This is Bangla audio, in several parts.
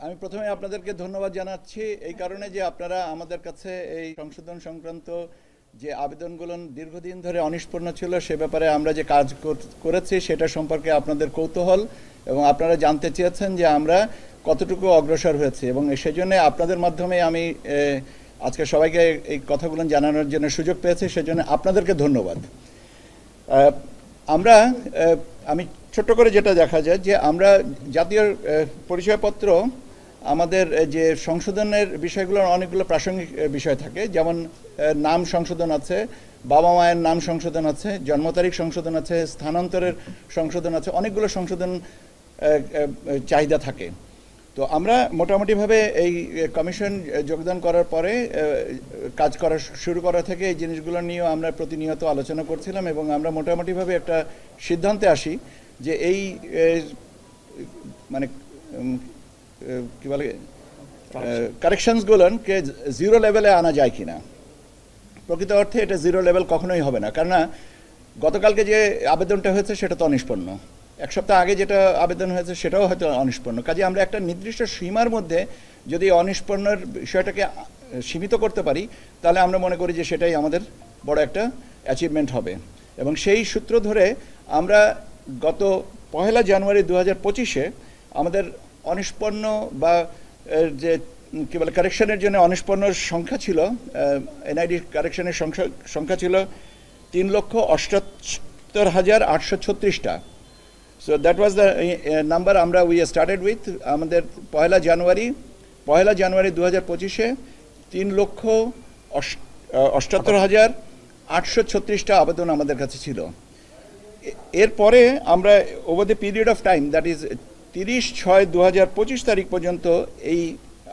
আমি প্রথমে আপনাদেরকে ধন্যবাদ জানাচ্ছি এই কারণে যে আপনারা আমাদের কাছে এই সংশোধন সংক্রান্ত যে আবেদনগুলো দীর্ঘদিন ধরে অনিষ্পন্ন ছিল সে ব্যাপারে আমরা যে কাজ করেছি সেটা সম্পর্কে আপনাদের কৌতূহল এবং আপনারা জানতে চেয়েছেন যে আমরা কতটুকু অগ্রসর হয়েছি এবং সেজন্য আপনাদের মাধ্যমে আমি আজকে সবাইকে এই কথাগুলো জানানোর জন্য সুযোগ পেয়েছি সেজন্য আপনাদেরকে ধন্যবাদ। আমরা আমি ছোট্ট করে যেটা দেখা যায় যে আমরা জাতীয় পরিচয়পত্র আমাদের যে সংশোধনের বিষয়গুলোর অনেকগুলো প্রাসঙ্গিক বিষয় থাকে, যেমন নাম সংশোধন আছে, বাবা মায়ের নাম সংশোধন আছে, জন্ম তারিখ সংশোধন আছে, স্থানান্তরের সংশোধন আছে, অনেকগুলো সংশোধন চাহিদা থাকে। তো আমরা মোটামুটিভাবে এই কমিশন যোগদান করার পরে কাজ করা শুরু করা থেকে এই জিনিসগুলো নিয়েও আমরা প্রতিনিয়ত আলোচনা করছিলাম এবং আমরা মোটামুটিভাবে একটা সিদ্ধান্তে আসি যে এই মানে কি বলে কারেকশনসগুলোকে জিরো লেভেলে আনা যায় কিনা। প্রকৃত অর্থে এটা জিরো লেভেল কখনোই হবে না, কেননা গতকালকে যে আবেদনটা হয়েছে সেটা তো অনিষ্পন্ন, এক সপ্তাহ আগে যেটা আবেদন হয়েছে সেটাও হয়তো অনিষ্পন্ন। কাজে আমরা একটা নির্দিষ্ট সীমার মধ্যে যদি অনিষ্পন্নের বিষয়টাকে সীমিত করতে পারি তাহলে আমরা মনে করি যে সেটাই আমাদের বড় একটা অ্যাচিভমেন্ট হবে। এবং সেই সূত্র ধরে আমরা গত 1 জানুয়ারি 2025-এ আমাদের অনিষ্পন্ন বা যে কী বলে কারেকশনের জন্য অনিষ্পন্নর সংখ্যা ছিল, এনআইডি কারেকশনের সংখ্যা ছিল 3,78,836টা। So that was the number আমরা উই স্টার্টেড উইথ। আমাদের 1 জানুয়ারি 2025-এ 3,78,836টা আবেদন আমাদের কাছে ছিল। এরপরে আমরা over the period of time, that is 30/6/2025 তারিখ পর্যন্ত এই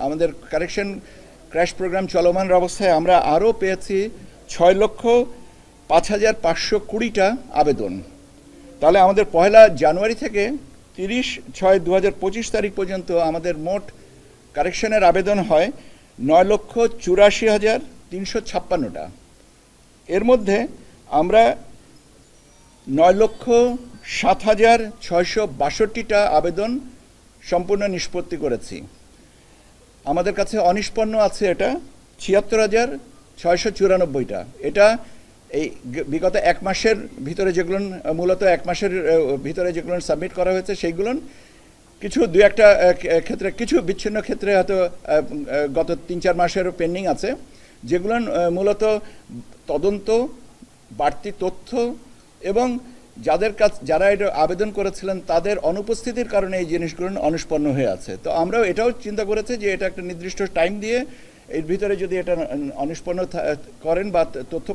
আমাদের কারেকশন ক্র্যাশ প্রোগ্রাম চলমান অবস্থায় আমরা আরও পেয়েছি 6,05,520টা আবেদন। তাহলে আমাদের 1 জানুয়ারি থেকে 30/6/2025 তারিখ পর্যন্ত আমাদের মোট কারেকশনের আবেদন হয় 9,84,356টা। এর মধ্যে আমরা 9,07,662টা আবেদন সম্পূর্ণ নিষ্পত্তি করেছি। আমাদের কাছে অনিষ্পন্ন আছে এটা 76,694টা। এটা এই বিগত 1 মাসের ভিতরে যেগুলো মূলত 1 মাসের ভিতরে যেগুলো সাবমিট করা হয়েছে সেইগুলো কিছু 2-1টা ক্ষেত্রে, কিছু বিচ্ছিন্ন ক্ষেত্রে হয়তো গত 3-4 মাসেরও পেন্ডিং আছে, যেগুলো মূলত তদন্ত, বাড়তি তথ্য এবং যারা এটা আবেদন করেছিলেন তাদের অনুপস্থিতির কারণে এই জিনিসগুলো অনিষ্পন্ন হয়ে আছে। তো আমরাও এটাও চিন্তা করেছি যে এটা একটা নির্দিষ্ট টাইম দিয়ে এর ভিতরে যদি এটা অনিষ্পন্ন করেন বা তথ্য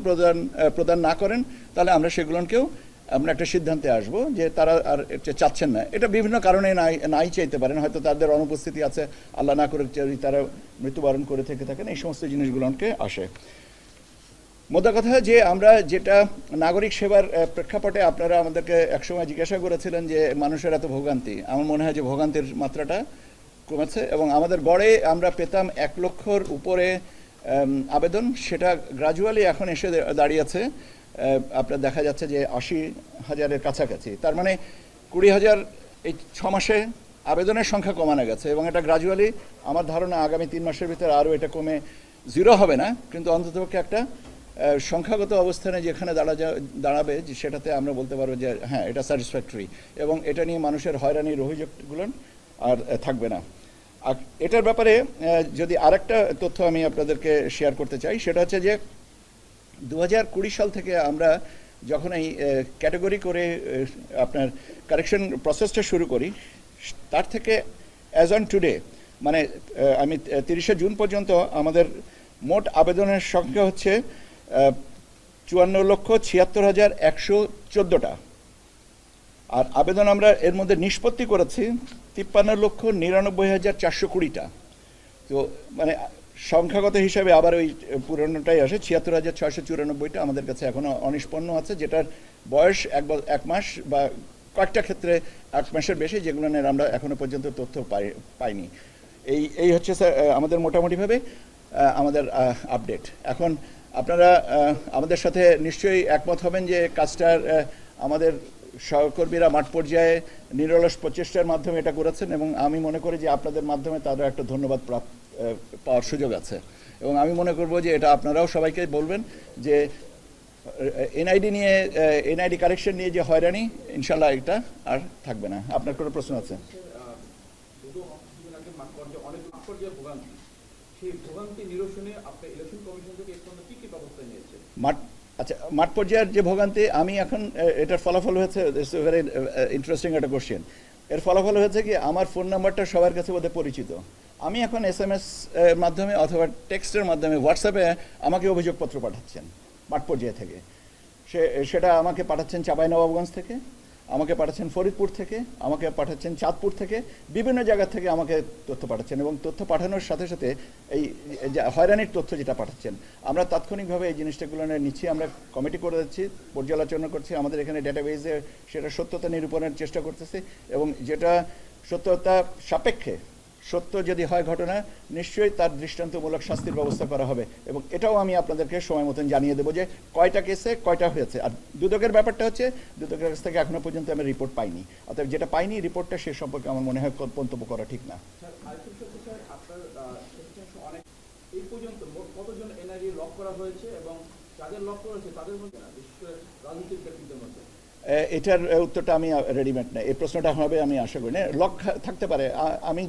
প্রদান না করেন তাহলে আমরা সেগুলোকেও আমরা একটা সিদ্ধান্তে আসব যে তারা আর চাচ্ছেন না। এটা বিভিন্ন কারণে নাই চাইতে পারেন, হয়তো তাদের অনুপস্থিতি আছে, আল্লাহ না করে যদি তারা মৃত্যুবরণ করে থেকে থাকেন, এই সমস্ত জিনিসগুলোকে আসে। মোদ্দা কথা যে আমরা যেটা নাগরিক সেবার প্রেক্ষাপটে আপনারা আমাদেরকে একসময় জিজ্ঞাসা করেছিলেন যে মানুষের এত ভোগান্তি, আমার মনে হয় যে ভোগান্তির মাত্রাটা কমেছে এবং আমাদের গড়ে আমরা পেতাম 1 লক্ষর উপরে আবেদন, সেটা গ্রাজুয়ালি এখন এসে দাঁড়িয়েছে আপনার দেখা যাচ্ছে যে 80,000-এর কাছাকাছি। তার মানে 20,000 এই 6 মাসে আবেদনের সংখ্যা কমানো গেছে এবং এটা গ্রাজুয়ালি আমার ধারণা আগামী 3 মাসের ভিতরে আরও এটা কমে 0 হবে না, কিন্তু অন্ততপক্ষে একটা সংখ্যাগত অবস্থানে যেখানে দাঁড়াবে যে সেটাতে আমরা বলতে পারবো যে হ্যাঁ এটা স্যাটিসফ্যাক্টরি এবং এটা নিয়ে মানুষের হয়রানির অভিযোগগুলো আর থাকবে না। আর এটার ব্যাপারে যদি আরেকটা তথ্য আমি আপনাদেরকে শেয়ার করতে চাই, সেটা হচ্ছে যে 2020 সাল থেকে আমরা যখন এই ক্যাটাগরি করে আপনার কারেকশন প্রসেসটা শুরু করি, তার থেকে অ্যাজ অন টুডে মানে আমি 30শে জুন পর্যন্ত আমাদের মোট আবেদনের সংখ্যা হচ্ছে 54,76,114টা। আর আবেদন আমরা এর মধ্যে নিষ্পত্তি করেছি 53,99,420টা। তো মানে সংখ্যাগত হিসাবে আবার ওই পুরনোটাই আসে, 76,694টা আমাদের কাছে এখনও অনিষ্পন্ন আছে, যেটার বয়স 1 মাস বা কয়েকটা ক্ষেত্রে 1 মাসের বেশি, যেগুলো আমরা এখনও পর্যন্ত তথ্য পাইনি। এই হচ্ছে স্যার আমাদের মোটামুটিভাবে আমাদের আপডেট। এখন আপনারা আমাদের সাথে নিশ্চয়ই একমত হবেন যে কাজটার আমাদের সহকর্মীরা মাঠ পর্যায়ে নিরলস প্রচেষ্টার মাধ্যমে এটা করেছেন এবং আমি মনে করি যে আপনাদের মাধ্যমে তাদের একটা ধন্যবাদ পাওয়ার সুযোগ আছে এবং আমি মনে করব যে এটা আপনারাও সবাইকে বলবেন যে এনআইডি কারেকশন নিয়ে যে হয়রানি ইনশাল্লাহ এটা আর থাকবে না। আপনার কোনো প্রশ্ন আছে? মাঠ পর্যায়ের যে ভোগান্তি, আমি এখন এটার ফলাফল হয়েছে, ভেরি ইন্টারেস্টিং একটা কোশ্চেন। এর ফলাফল হয়েছে কি, আমার ফোন নাম্বারটা সবার কাছে বোধহয় পরিচিত। আমি এখন SMS এর মাধ্যমে অথবা টেক্সটের মাধ্যমে হোয়াটসঅ্যাপে আমাকে অভিযোগপত্র পাঠাচ্ছেন মাঠ পর্যায়ে থেকে। সেটা আমাকে পাঠাচ্ছেন চাঁপাইনবাবগঞ্জ থেকে, আমাকে পাঠাচ্ছেন ফরিদপুর থেকে, আমাকে পাঠাচ্ছেন চাঁদপুর থেকে, বিভিন্ন জায়গা থেকে আমাকে তথ্য পাঠাচ্ছেন এবং তথ্য পাঠানোর সাথে সাথে এই হয়রানির তথ্য যেটা পাঠাচ্ছেন আমরা তাৎক্ষণিকভাবে এই জিনিসটাগুলো নিচ্ছি। আমরা কমিটি করে দিচ্ছি, পর্যালোচনা করছি, আমাদের এখানে ডেটাবেজে সেটা সত্যতা নিরূপণের চেষ্টা করতেছি এবং যেটা সত্যতা সাপেক্ষে সত্য যদি হয় ঘটনা, নিশ্চয়ই তার দৃষ্টান্তমূলক শাস্তির ব্যবস্থা করা হবে এবং এটাও আমি আপনাদেরকে সময় মতন জানিয়ে দেবো যে কয়টা কেসে কয়টা হয়েছে। আর দুদকের ব্যাপারটা হচ্ছে, দুদকের কাছ থেকে এখনো পর্যন্ত আমি রিপোর্ট পাইনি, অর্থাৎ যেটা পাইনি রিপোর্টটা সে সম্পর্কে আমার মনে হয় মন্তব্য করা ঠিক না। এটার উত্তরটা আমি রেডিমেড না, এই প্রশ্নটা হবে আমি আশা করি না। লক থাকতে পারে, আমি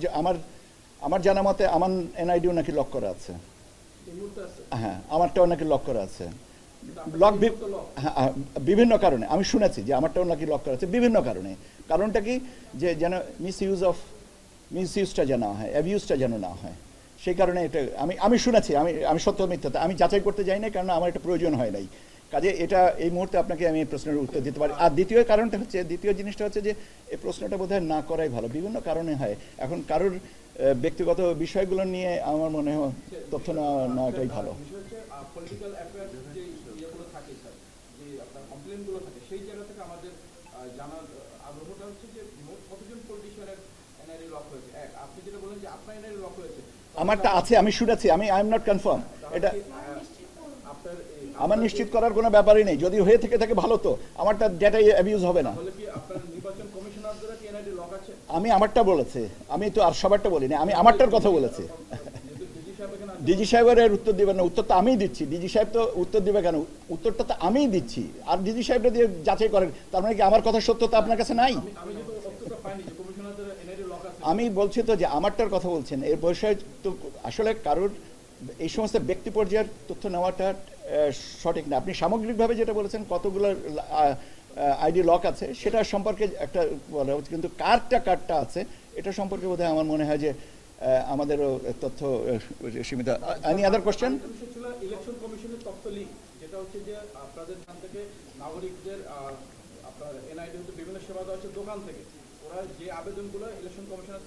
আমার জানা মতে আমার এনআইডিও নাকি লক করা আছে। হ্যাঁ, আমারটাও নাকি লক করা আছে। লক বিভিন্ন কারণে আমি শুনেছি যে আমারটাও নাকি লক করা আছে বিভিন্ন কারণে। কারণটা কি, যে যেন মিসইউজটা যেন হয়, অ্যাবিউজটা যেন না হয়, সেই কারণে এটা আমি শুনেছি। আমি সত্য মিথ্যাটা আমি যাচাই করতে যাই না, কারণ আমার এটা প্রয়োজন হয় নাই। কাজে এটা এই মুহূর্তে আপনাকে আমি এই প্রশ্নের উত্তর দিতে পারি। আর দ্বিতীয় জিনিসটা হচ্ছে যে এই প্রশ্নটা বোধহয় না করাই ভালো, বিভিন্ন কারণে হয়। এখন কারোর ব্যক্তিগত বিষয়গুলো নিয়ে আমার মনে হয় তথ্য নেওয়াটাই ভালো। আমারটা আছে, আমি শুনেছি, আই এম নট কনফার্ম। এটা আমার নিশ্চিত করার কোনো ব্যাপারই নেই, যদি হয়ে থাকে ভালো, তো আমারটা ডেটা অ্যাবিউজ হবে না। আমি আমারটা বলেছি, আমি তো আর সবারটা বলিনি, আমি আমারটার কথা বলেছি। ডিজি সাহেবের উত্তর দিবেন না, উত্তর তো আমিই দিচ্ছি। ডিজি সাহেব তো উত্তর দিবে কেন, উত্তরটা তো আমিই দিচ্ছি, আর ডিজি সাহেবটা দিয়ে যাচাই করেন। তার মানে কি আমার কথা সত্যতা আপনার কাছে নাই? আমি বলছি তো যে আমারটার কথা বলছেন, এর বিষয়ে তো আসলে কারোর এই সমস্ত ব্যক্তি পর্যায়ের তথ্য নেওয়াটা সঠিক না। আপনি সামগ্রিকভাবে যেটা বলেছেন কতগুলো আইডি লক আছে সেটা সম্পর্কে একটা বলা হচ্ছে, কিন্তু কার্ডটা আছে এটা সম্পর্কে বোধহয় আমার মনে হয় যে আমাদেরও তথ্য সীমিত। Any other question? ইলেকশন কমিশনের তথ্য লিক, যেটা হচ্ছে যে আপনাদের এখান থেকে নাগরিকদের আপনার এনআইডি হতে বিভিন্ন সেবা দেওয়া হচ্ছে দোকান থেকে, ওরা যে আবেদনগুলো ইলেকশন কমিশনের।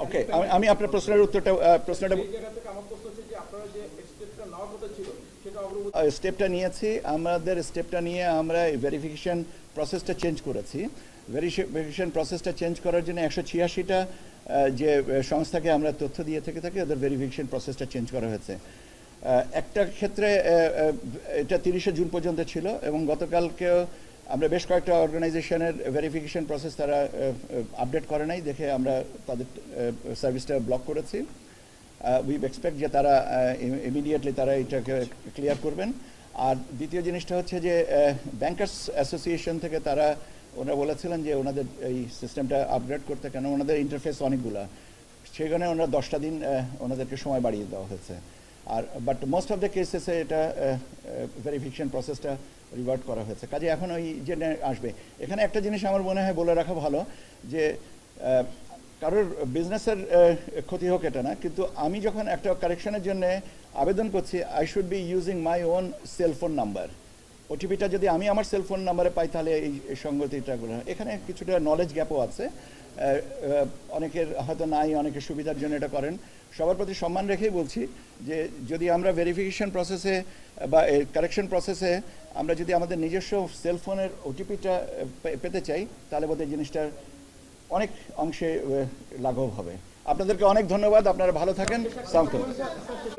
ওকে, আমি আপনার প্রশ্নের উত্তরটা স্টেপটা নিয়েছি। আমাদের স্টেপটা নিয়ে আমরা ভেরিফিকেশন প্রসেসটা চেঞ্জ করেছি। ভেরিফিকেশন প্রসেসটা চেঞ্জ করার জন্য 186টা যে সংস্থাকে আমরা তথ্য দিয়ে থেকে থাকি ওদের ভেরিফিকেশন প্রসেসটা চেঞ্জ করা হয়েছে। একটা ক্ষেত্রে এটা 30শে জুন পর্যন্ত ছিল এবং গতকালকেও আমরা বেশ কয়েকটা অর্গানাইজেশনের ভেরিফিকেশন প্রসেস তারা আপডেট করে নাই দেখে আমরা তাদের সার্ভিসটা ব্লক করেছি। উই এক্সপেক্ট যে তারা ইমিডিয়েটলি তারা এটাকে ক্লিয়ার করবেন। আর দ্বিতীয় জিনিসটা হচ্ছে যে ব্যাংকার্স অ্যাসোসিয়েশন থেকে ওনারা বলেছিলেন যে ওনাদের এই সিস্টেমটা আপগ্রেড করতে, কেন ওনাদের ইন্টারফেস অনেকগুলা, সেখানে ওনারা 10টা দিন ওনাদেরকে সময় বাড়িয়ে দেওয়া হয়েছে। আর বাট মোস্ট অফ দ্য কেসেসে এটা ভেরিফিকেশন প্রসেসটা রিভার্ট করা হয়েছে। কাজে এখন ওই যে আসবে, এখানে একটা জিনিস আমার মনে হয় বলে রাখা ভালো যে কারোর বিজনেসের ক্ষতি হোক এটা না, কিন্তু আমি যখন একটা কারেকশনের জন্য আবেদন করছি I should be using my own cellphone number. ওটিপিটা যদি আমি আমার সেলফোন নাম্বারে পাই তাহলে এই সঙ্গতিটা এখানে কিছুটা নলেজ গ্যাপও আছে, অনেকের হয়তো নাই, অনেকের সুবিধার জন্য এটা করেন। সবার প্রতি সম্মান রেখেই বলছি যে যদি আমরা ভেরিফিকেশন প্রসেসে বা কারেকশন প্রসেসে আমরা যদি আমাদের নিজস্ব সেলফোনের ওটিপিটা পেতে চাই তাহলে বোধহয় জিনিসটা অনেক অংশে লাঘব হবে। আপনাদেরকে অনেক ধন্যবাদ, আপনারা ভালো থাকেন,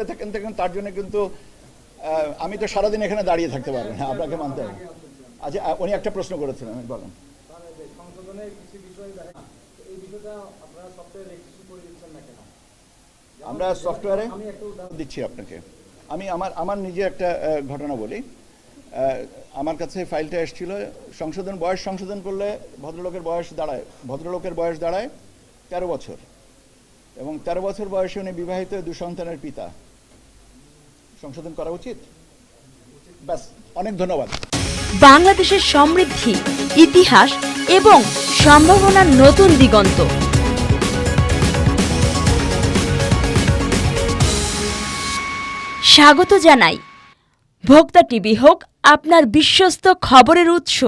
থাকেন। তার জন্য কিন্তু আমি তো সারাদিন এখানে দাঁড়িয়ে থাকতে পারবো না, আপনাকে মানতে হবে। আচ্ছা, উনি একটা প্রশ্ন করেছিলেন, বলেন। আপনারা সফটওয়্যার রেজিস্ট্রি করে দিচ্ছেন না কেন? আমরা সফটওয়্যারে আমি একটা উদাহরণ দিচ্ছি আপনাকে। আমি আমার নিজে একটা ঘটনা বলি। আমার কাছে ফাইলটা এসেছিল, বয়স সংশোধন করলে ভদ্রলোকের বয়স দাঁড়ায় 13 বছর, এবং 13 বছর বয়সে উনি বিবাহিত 2 সন্তানের পিতা। সংশোধন করা উচিত? ব্যাস, অনেক ধন্যবাদ। বাংলাদেশের সমৃদ্ধি, ইতিহাস এবং সম্ভাবনার নতুন দিগন্ত। স্বাগত জানাই। ভোক্তা টিভি হোক আপনার বিশ্বস্ত খবরের উৎস।